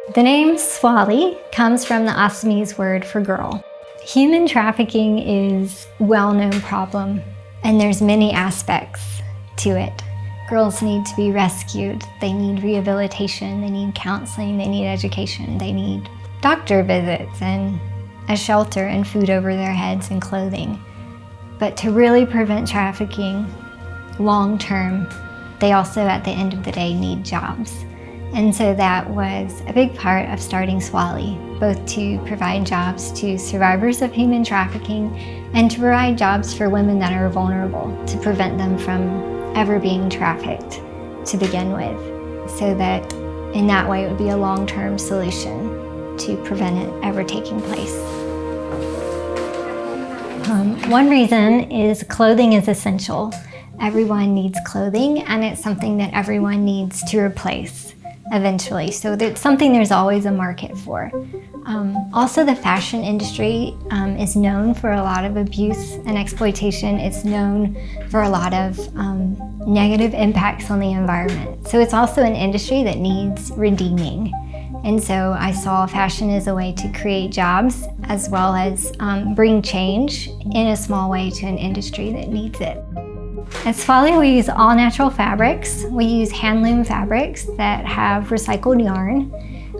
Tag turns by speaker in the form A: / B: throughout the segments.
A: The name Swahlee comes from the Assamese word for girl. Human trafficking is a well-known problem, and there's many aspects to it. Girls need to be rescued, they need rehabilitation, they need counseling, they need education, they need doctor visits and a shelter and food over their heads and clothing. But to really prevent trafficking long-term, they also at the end of the day need jobs. And so that was a big part of starting Swahlee, both to provide jobs to survivors of human trafficking and to provide jobs for women that are vulnerable, to prevent them from ever being trafficked to begin with, so that in that way it would be a long-term solution to prevent it ever taking place. One reason is clothing is essential. Everyone needs clothing, and it's something that everyone needs to replace eventually. So it's something there's always a market for. Also, the fashion industry is known for a lot of abuse and exploitation. It's known for a lot of negative impacts on the environment. So it's also an industry that needs redeeming. And so I saw fashion as a way to create jobs as well as bring change in a small way to an industry that needs it. At Swahlee, we use all natural fabrics. We use handloom fabrics that have recycled yarn.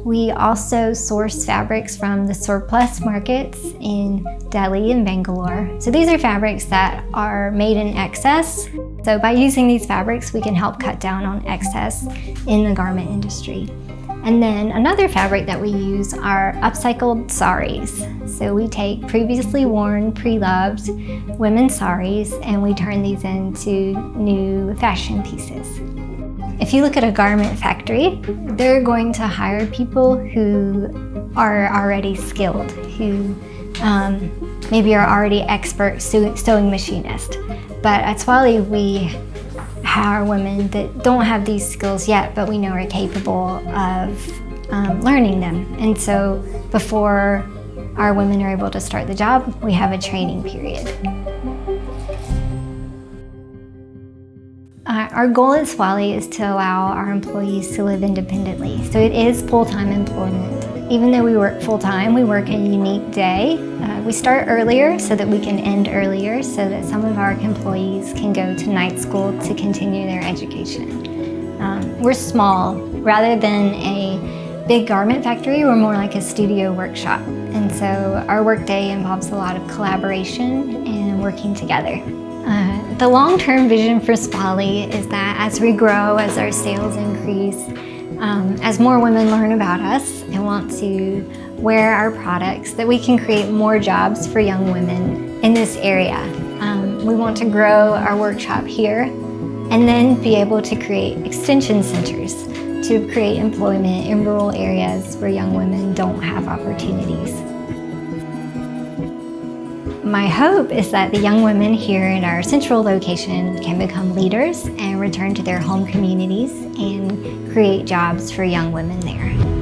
A: We also source fabrics from the surplus markets in Delhi and Bangalore. So these are fabrics that are made in excess. So by using these fabrics, we can help cut down on excess in the garment industry. And then another fabric that we use are upcycled saris. So we take previously worn, pre-loved women's saris and we turn these into new fashion pieces. If you look at a garment factory, they're going to hire people who are already skilled, who maybe are already expert sewing machinists. But at Swahlee, we hire women that don't have these skills yet, but we know are capable of learning them. And so before our women are able to start the job, we have a training period. Our goal at Swahlee is to allow our employees to live independently. So it is full-time employment. Even though we work full-time, we work a unique day. We start earlier so that we can end earlier, so that some of our employees can go to night school to continue their education. We're small. Rather than a big garment factory, we're more like a studio workshop. And so our workday involves a lot of collaboration and working together. The long-term vision for Swahlee is that as we grow, as our sales increase, as more women learn about us and want to wear our products, that we can create more jobs for young women in this area. We want to grow our workshop here and then be able to create extension centers to create employment in rural areas where young women don't have opportunities. My hope is that the young women here in our central location can become leaders and return to their home communities and create jobs for young women there.